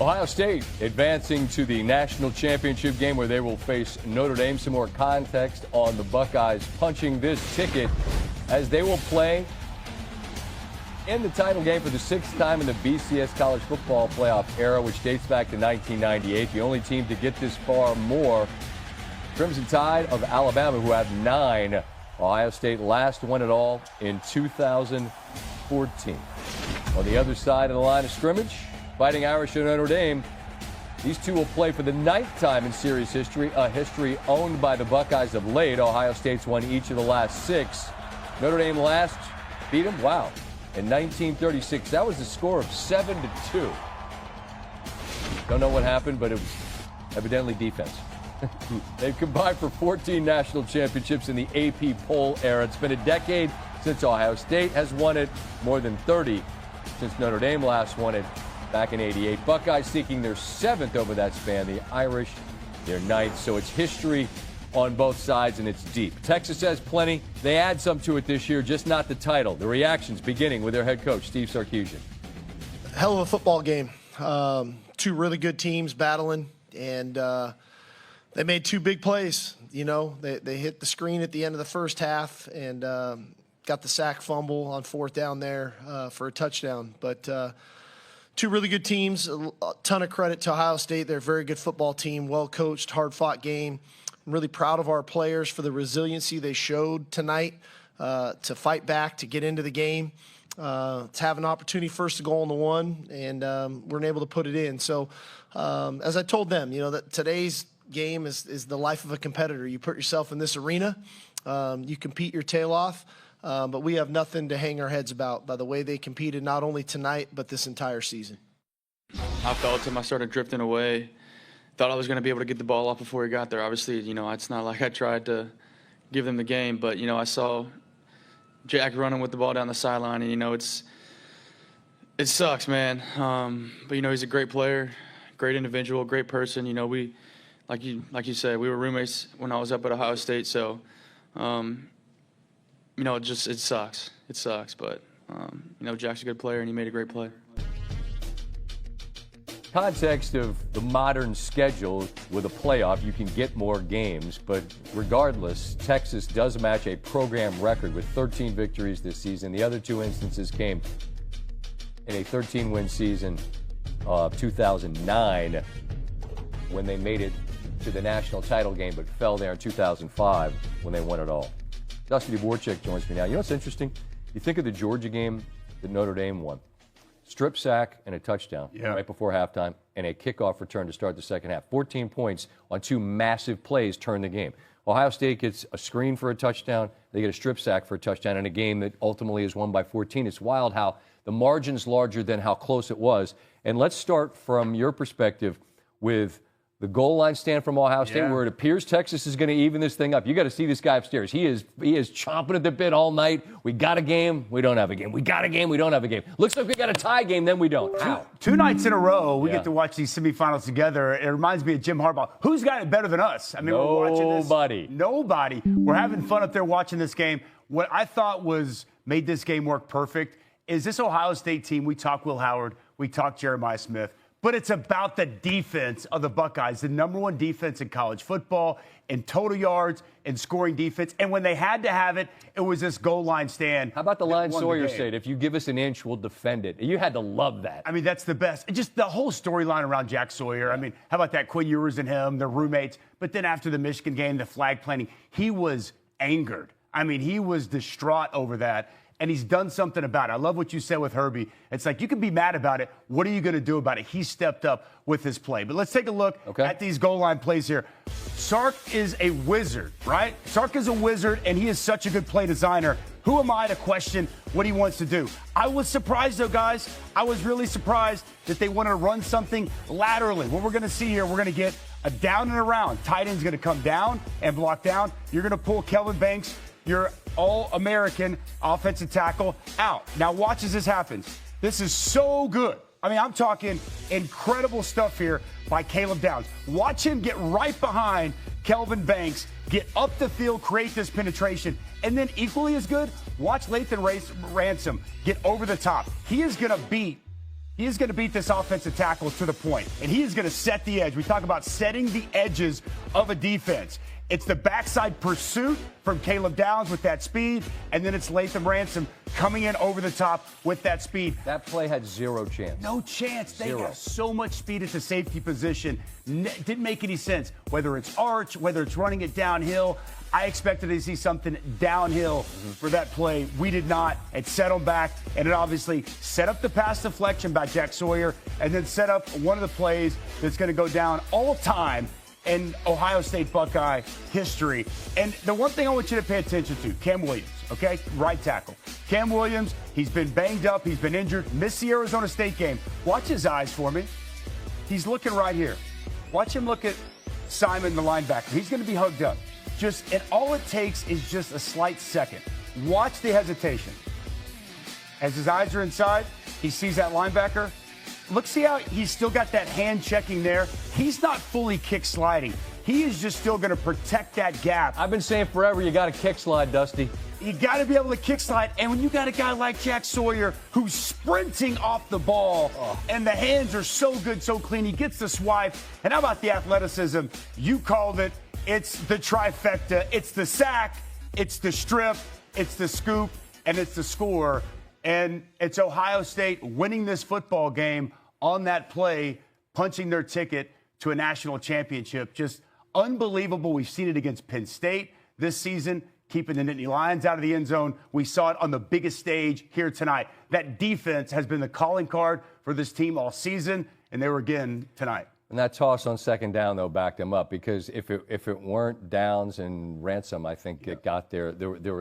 Ohio State advancing to the national championship game where they will face Notre Dame. Some more context on the Buckeyes punching this ticket as they will play in the title game for the sixth time in the BCS college football playoff era, which dates back to 1998. The only team to get this far more, Crimson Tide of Alabama, who have 9. Ohio State last won it all in 2014. On the other side of the line of scrimmage, Fighting Irish and Notre Dame. These two will play for the 9th time in series history, a history owned by the Buckeyes of late. Ohio State's won each of the last 6. Notre Dame last beat them, wow, in 1936. That was the score of 7-2. Don't know what happened, but it was evidently defense. They've combined for 14 national championships in the AP poll era. It's been a decade since Ohio State has won it, more than 30 since Notre Dame last won it back in '88. Buckeyes seeking their 7th over that span. The Irish, their 9th. So it's history on both sides, and it's deep. Texas has plenty. They add some to it this year, just not the title. The reactions beginning with their head coach, Steve Sarkisian. Hell of a football game. Two really good teams battling, and they made 2 big plays. You know, they hit the screen at the end of the first half and got the sack fumble on 4th down there for a touchdown. But 2 really good teams. A ton of credit to Ohio State. They're a very good football team, well-coached, hard-fought game. I'm really proud of our players for the resiliency they showed tonight to fight back, to get into the game, to have an opportunity first to go on the 1, and we're able to put it in. So as I told them, you know, that today's game is the life of a competitor. You put yourself in this arena, you compete your tail off, but we have nothing to hang our heads about by the way they competed, not only tonight, but this entire season. I felt him. I started drifting away. Thought I was going to be able to get the ball off before he got there. Obviously, you know, it's not like I tried to give them the game, but, you know, I saw Jack running with the ball down the sideline, and, you know, it sucks, man. But, you know, he's a great player, great individual, great person. You know, we, like you said, we were roommates when I was up at Ohio State, so, you know, it sucks. It sucks, but, you know, Jack's a good player, and he made a great play. Context of the modern schedule with a playoff, you can get more games, but regardless, Texas does match a program record with 13 victories this season. The other 2 instances came in a 13-win season of 2009 when they made it to the national title game, but fell there in 2005 when they won it all. Dusty Dvorak joins me now. You know what's interesting? You think of the Georgia game that Notre Dame won. Strip sack and a touchdown right before halftime, and a kickoff return to start the second half. 14 points on 2 massive plays turned the game. Ohio State gets a screen for a touchdown. They get a strip sack for a touchdown in a game that ultimately is won by 14. It's wild how the margin's larger than how close it was. And let's start from your perspective with the goal line stand from Ohio State, where it appears Texas is going to even this thing up. You got to see this guy upstairs. He is chomping at the bit all night. We got a game. We don't have a game. We got a game. We don't have a game. Looks like we got a tie game. Then we don't. Two nights in a row, we get to watch these semifinals together. It reminds me of Jim Harbaugh. Who's got it better than us? I mean, we're watching this. Nobody. We're having fun up there watching this game. What I thought made this game work perfect is this Ohio State team. We talk Will Howard. We talk Jeremiah Smith. But it's about the defense of the Buckeyes, the number 1 defense in college football, in total yards, and scoring defense. And when they had to have it, it was this goal line stand. How about the line Sawyer said, if you give us an inch, we'll defend it. You had to love that. I mean, that's the best. Just the whole storyline around Jack Sawyer. I mean, how about that? Quinn Ewers and him, their roommates. But then after the Michigan game, the flag planting, he was angered. I mean, he was distraught over that. And he's done something about it. I love what you said with Herbie. It's like, you can be mad about it. What are you going to do about it? He stepped up with his play. But let's take a look at these goal line plays here. Sark is a wizard, right? Sark is a wizard, and he is such a good play designer. Who am I to question what he wants to do? I was surprised, though, guys. I was really surprised that they wanted to run something laterally. What we're going to see here, we're going to get a down and around. Tight end's going to come down and block down. You're going to pull Kelvin Banks, your All-American offensive tackle, out. Now watch as this happens. This is so good. I mean, I'm talking incredible stuff here by Caleb Downs. Watch him get right behind Kelvin Banks, get up the field, create this penetration, and then equally as good, watch Lathan Ransom get over the top. He is going to beat He is going to beat this offensive tackle to the point, and he is going to set the edge. We talk about setting the edges of a defense. It's the backside pursuit from Caleb Downs with that speed, and then it's Latham Ransom coming in over the top with that speed. That play had zero chance. No chance. They Zero. have so much speed at the safety position. Didn't make any sense. Whether it's arch, whether it's running it downhill, I expected to see something downhill for that play. We did not. It set them back, and it obviously set up the pass deflection by Jack Sawyer, and then set up one of the plays that's going to go down all time in Ohio State Buckeye history. And the one thing I want you to pay attention to, Cam Williams, okay? Right tackle. Cam Williams, he's been banged up, he's been injured, missed the Arizona State game. Watch his eyes for me. He's looking right here. Watch him look at Simon, the linebacker. He's going to be hugged up. And all it takes is just a slight second. Watch the hesitation. As his eyes are inside, he sees that linebacker. Look, see how he's still got that hand checking there? He's not fully kick sliding. He is just still going to protect that gap. I've been saying forever, you got to kick slide, Dusty. You got to be able to kick slide. And when you got a guy like Jack Sawyer who's sprinting off the ball and the hands are so good, so clean, he gets the swipe. And how about the athleticism? You called it. It's the trifecta. It's the sack, it's the strip, it's the scoop, and it's the score. And it's Ohio State winning this football game on that play, punching their ticket to a national championship. Just unbelievable. We've seen it against Penn State this season, keeping the Nittany Lions out of the end zone. We saw it on the biggest stage here tonight. That defense has been the calling card for this team all season, and they were again tonight. And that toss on second down, though, backed them up, because if it weren't Downs and Ransom, I think it got there.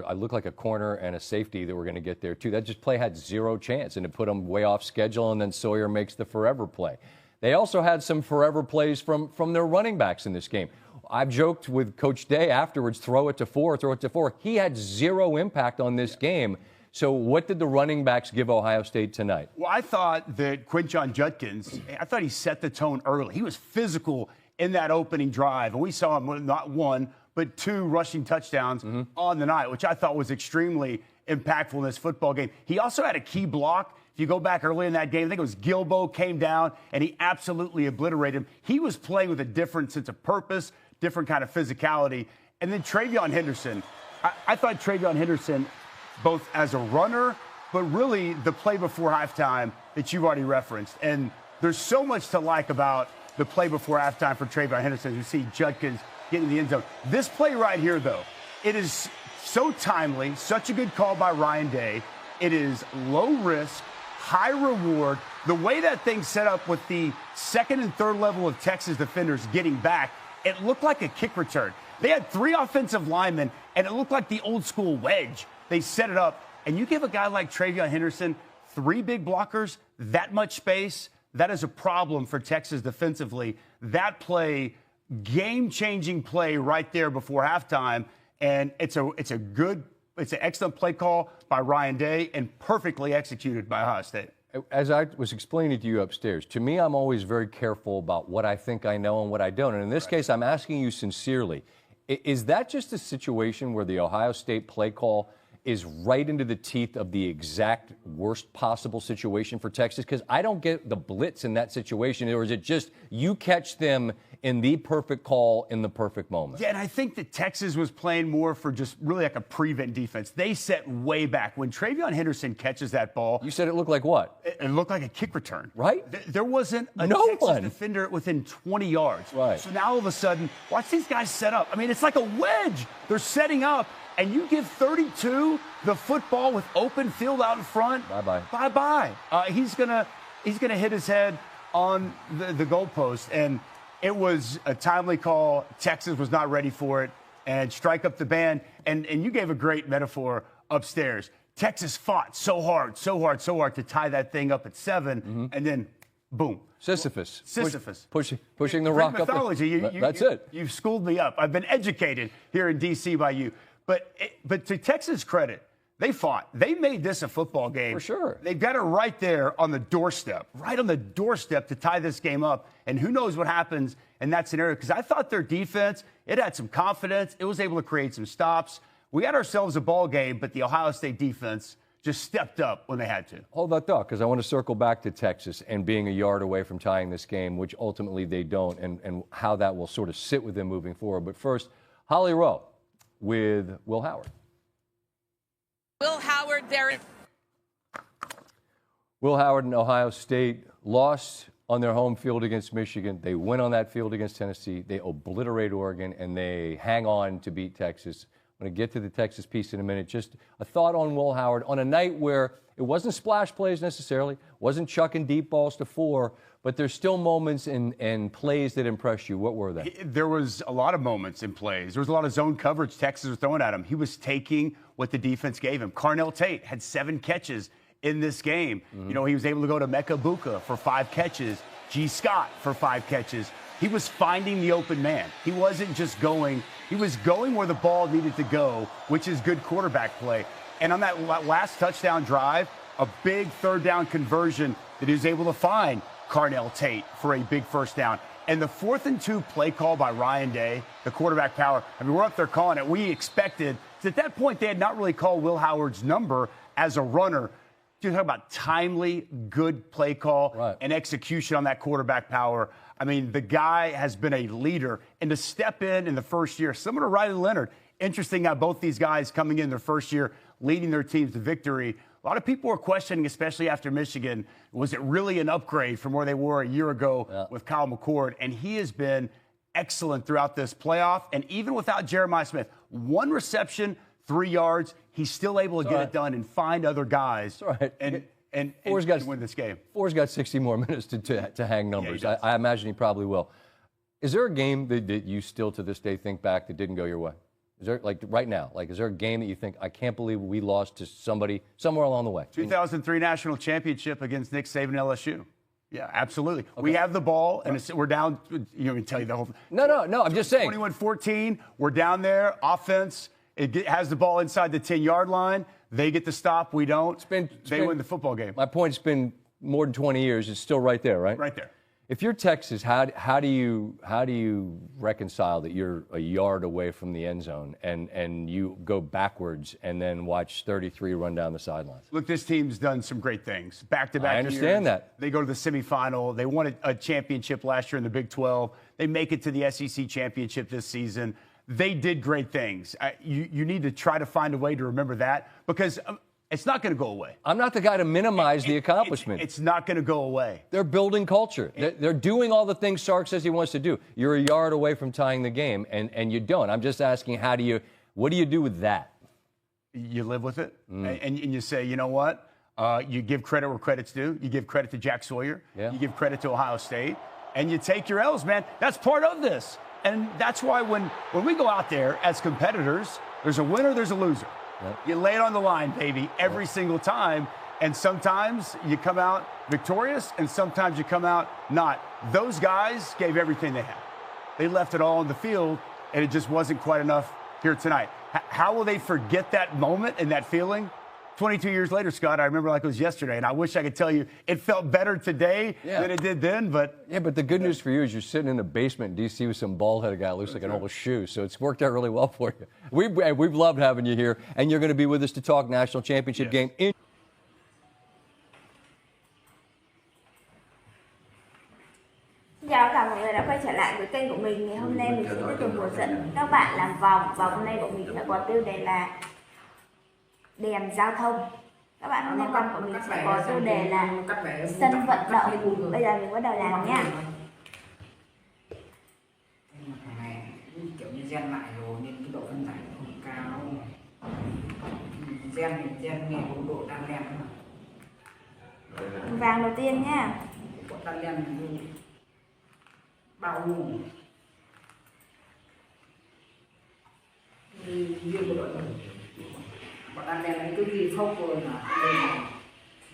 I looked like a corner and a safety that were going to get there, too. That just play had zero chance, and it put them way off schedule, and then Sawyer makes the forever play. They also had some forever plays from their running backs in this game. I've joked with Coach Day afterwards, throw it to four. He had zero impact on this game. So what did the running backs give Ohio State tonight? Well, I thought that Quinshon Judkins, I thought he set the tone early. He was physical in that opening drive, and we saw him with not one, but two rushing touchdowns on the night, which I thought was extremely impactful in this football game. He also had a key block. If you go back early in that game, I think it was Gilbo came down, and he absolutely obliterated him. He was playing with a different sense of purpose, different kind of physicality. And then TreVeyon Henderson. I thought TreVeyon Henderson, both as a runner, but really the play before halftime that you've already referenced. And there's so much to like about the play before halftime for TreVeyon Henderson. You see Judkins getting in the end zone. This play right here, though, it is so timely, such a good call by Ryan Day. It is low risk, high reward. The way that thing set up with the second and third level of Texas defenders getting back, it looked like a kick return. They had three offensive linemen, and it looked like the old school wedge. They set it up, and you give a guy like TreVeyon Henderson three big blockers, that much space, that is a problem for Texas defensively. That play, game-changing play right there before halftime, and it's an excellent play call by Ryan Day and perfectly executed by Ohio State. As I was explaining to you upstairs, to me, I'm always very careful about what I think I know and what I don't. And in this case, I'm asking you sincerely, is that just a situation where the Ohio State play call is right into the teeth of the exact worst possible situation for Texas? Because I don't get the blitz in that situation. Or is it just you catch them in the perfect call in the perfect moment? Yeah, and I think that Texas was playing more for just really like a prevent defense. They set way back. When TreVeyon Henderson catches that ball. You said it looked like what? It looked like a kick return. Right? There wasn't a Texas defender within 20 yards. Right. So now all of a sudden, watch these guys set up. I mean, it's like a wedge. They're setting up. And you give 32 the football with open field out in front. Bye-bye. Bye-bye. He's gonna hit his head on the goalpost. And it was a timely call. Texas was not ready for it. And strike up the band. And you gave a great metaphor upstairs. Texas fought so hard to tie that thing up at 7. And then, boom. Sisyphus. Pushing the rock mythology. up. That's it. You've schooled me up. I've been educated here in D.C. by you. But to Texas' credit, they fought. They made this a football game. For sure. They've got it right there on the doorstep, to tie this game up. And who knows what happens in that scenario? Because I thought their defense, it had some confidence. It was able to create some stops. We had ourselves a ball game, but the Ohio State defense just stepped up when they had to. Hold that thought, because I want to circle back to Texas and being a yard away from tying this game, which ultimately they don't, and how that will sort of sit with them moving forward. But first, Holly Rowe with Will Howard. Will Howard there. Will Howard and Ohio State lost on their home field against Michigan. They win on that field against Tennessee. They obliterate Oregon, and they hang on to beat Texas. I'm going to get to the Texas piece in a minute. Just a thought on Will Howard on a night where it wasn't splash plays necessarily, wasn't chucking deep balls to 4, but there's still moments and plays that impressed you. What were they? There was a lot of moments in plays. There was a lot of zone coverage Texas was throwing at him. He was taking what the defense gave him. Carnell Tate had 7 catches in this game. You know, he was able to go to Mecca Buka for 5 catches, G. Scott for 5 catches. He was finding the open man. He wasn't just going, he was going where the ball needed to go, which is good quarterback play. And on that last touchdown drive, a big third down conversion that he was able to find Carnell Tate for a big first down. And the 4th and 2 play call by Ryan Day, the quarterback power, I mean, we're up there calling it. We expected, at that point, they had not really called Will Howard's number as a runner. You're talking about timely, good play call and execution on that quarterback power. I mean, the guy has been a leader. And to step in the first year, similar to Riley Leonard, interesting how both these guys coming in their first year, leading their teams to victory. A lot of people were questioning, especially after Michigan, was it really an upgrade from where they were a year ago with Kyle McCord? And he has been excellent throughout this playoff. And even without Jeremiah Smith, 1 reception, 3 yards, he's still able to get it done and find other guys and win this game. Ford's got 60 more minutes to hang numbers. Yeah, I imagine he probably will. Is there a game that you still to this day think back that didn't go your way? Is there, like right now, is there a game that you think, I can't believe we lost to somebody somewhere along the way? 2003 national championship against Nick Saban LSU. Yeah, absolutely. Okay. We have the ball, and we're down. You know, me tell you the whole thing. No, I'm just saying. 21-14, we're down there, offense. It has the ball inside the 10-yard line. They get the stop. We don't. They win the football game. My point, it's been more than 20 years. It's still right there, right? Right there. If you're Texas, how do you reconcile that you're a yard away from the end zone and you go backwards and then watch 33 run down the sidelines? Look, this team's done some great things. Back-to-back years. I understand that. They go to the semifinal. They won a championship last year in the Big 12. They make it to the SEC championship this season. They did great things. You need to try to find a way to remember that because it's not going to go away. I'm not the guy to minimize the accomplishment. It's not going to go away. They're building culture. They're doing all the things Sark says he wants to do. You're a yard away from tying the game, and you don't. I'm just asking, what do you do with that? You live with it, and you say, you know what? You give credit where credit's due. You give credit to Jack Sawyer. Yeah. You give credit to Ohio State, and you take your L's, man. That's part of this. And that's why when we go out there as competitors, there's a winner, there's a loser. Yep. You lay it on the line, baby, every single time. And sometimes you come out victorious, and sometimes you come out not. Those guys gave everything they had. They left it all on the field, and it just wasn't quite enough here tonight. How will they forget that moment and that feeling? 22 years later, Scott, I remember like it was yesterday, and I wish I could tell you it felt better today than it did then. But but the good news for you is you're sitting in the basement in D.C. with some bald-headed guy who looks like an old shoe, so it's worked out really well for you. We've loved having you here, and you're going to be with us to talk national championship game. Xin chào tất cả mọi người đã quay trở lại với kênh của mình. Ngày hôm nay mình sẽ tiếp tục hướng dẫn các bạn làm vòng, và hôm nay bọn mình sẽ có tiêu đề là đèn giao thông. Các bạn hôm nay con của mình sẽ có tiêu đề là sân vận động. Bây giờ mình bắt đầu làm nhá. Kiểu như gen lại rồi nên cái độ phân giải nó không cao. Gen nghe có độ đan len mà. Vàng đầu tiên nhá. Có đan len bao gồm riêng của đội bọn đan len cái gì không rồi là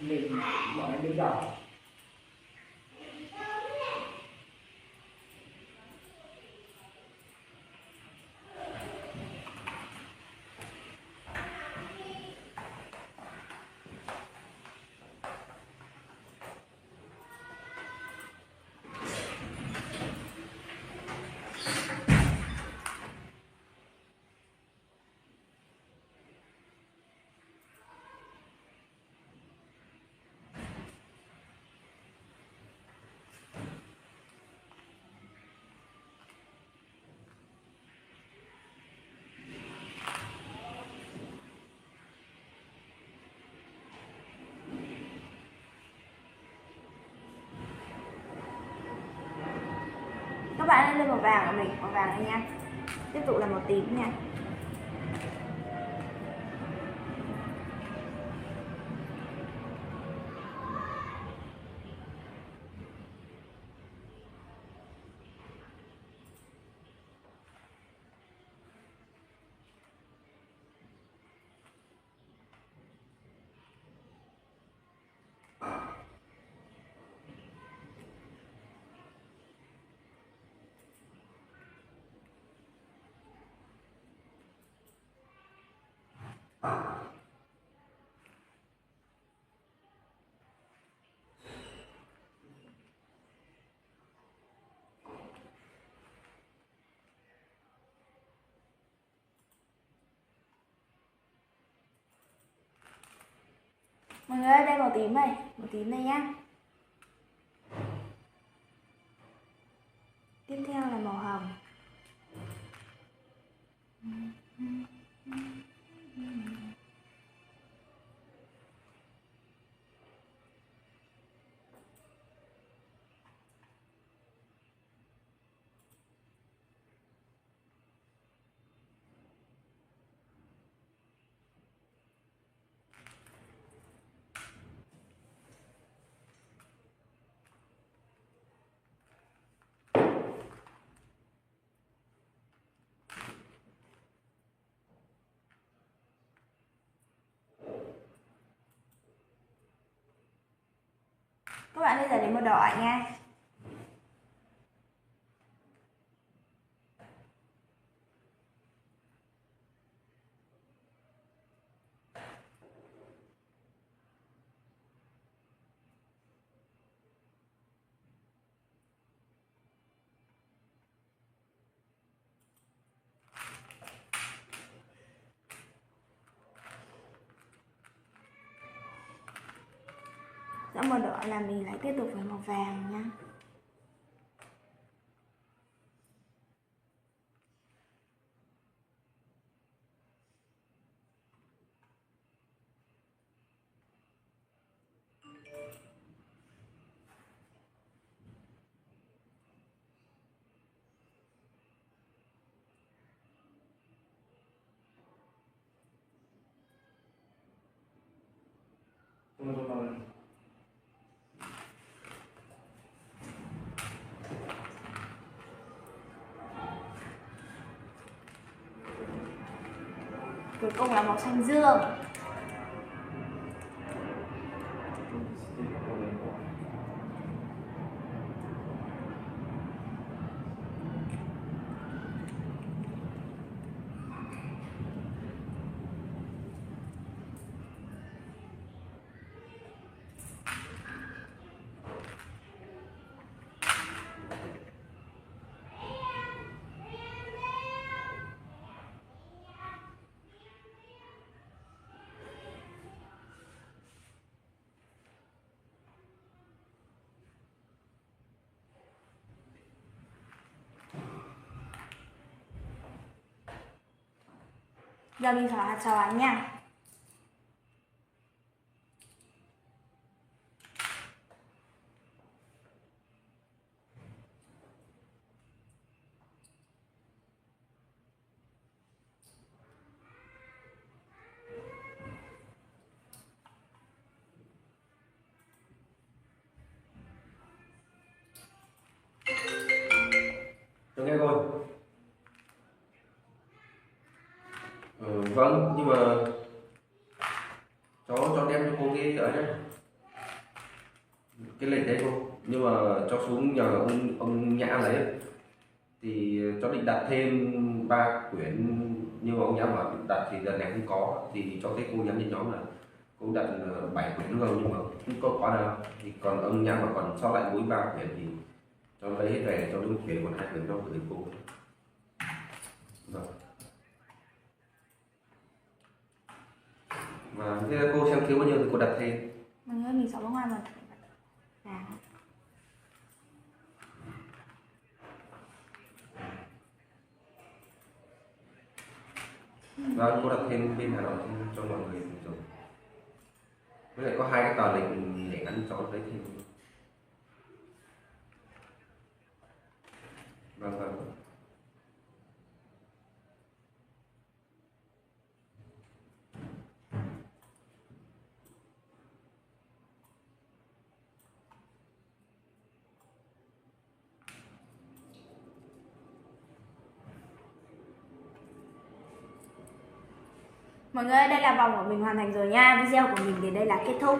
mình gọi là đứng đầu. Các bạn hãy lên màu vàng của mình, màu vàng này nha. Tiếp tục là màu tím nha. Mọi người ơi, đây màu tím này nhá. Tiếp theo là màu hồng. Các bạn bây giờ đến màu đỏ nha. Sau màu đỏ là mình lại tiếp tục với màu vàng nha. Cuối cùng là màu xanh dương. Giờ mình xỏ hạt xoàn nha. Tôi nghe rồi. Vâng, nhưng mà cháu đem cho cô cái ở đấy, cái lệnh đấy cô. Nhưng mà cháu xuống nhờ ông Nhã lấy thì cháu định đặt thêm 3 quyển, nhưng mà ông Nhã bảo đặt thì lần này không có, thì cho thấy cô nhắn trên nhóm là cô đặt 7 quyển đúng không, nhưng mà không có quá nào, thì còn ông Nhã mà còn sót lại mỗi 3 quyển thì cháu lấy hết về, cháu đúng chuyển còn 2 quyển cho gửi cô. Vâng. Và thế cô xem thiếu bao nhiêu thì cô đặt thêm. Mọi người mình xỏ bông hoa mà vàng. Và cô đặt thêm bên Hà Nội cho mọi người rồi. Với lại có 2 cái tờ lệnh để gắn cho lấy thêm. Và Mọi người ơi, đây là vòng của mình hoàn thành rồi nha. Video của mình đến đây là kết thúc.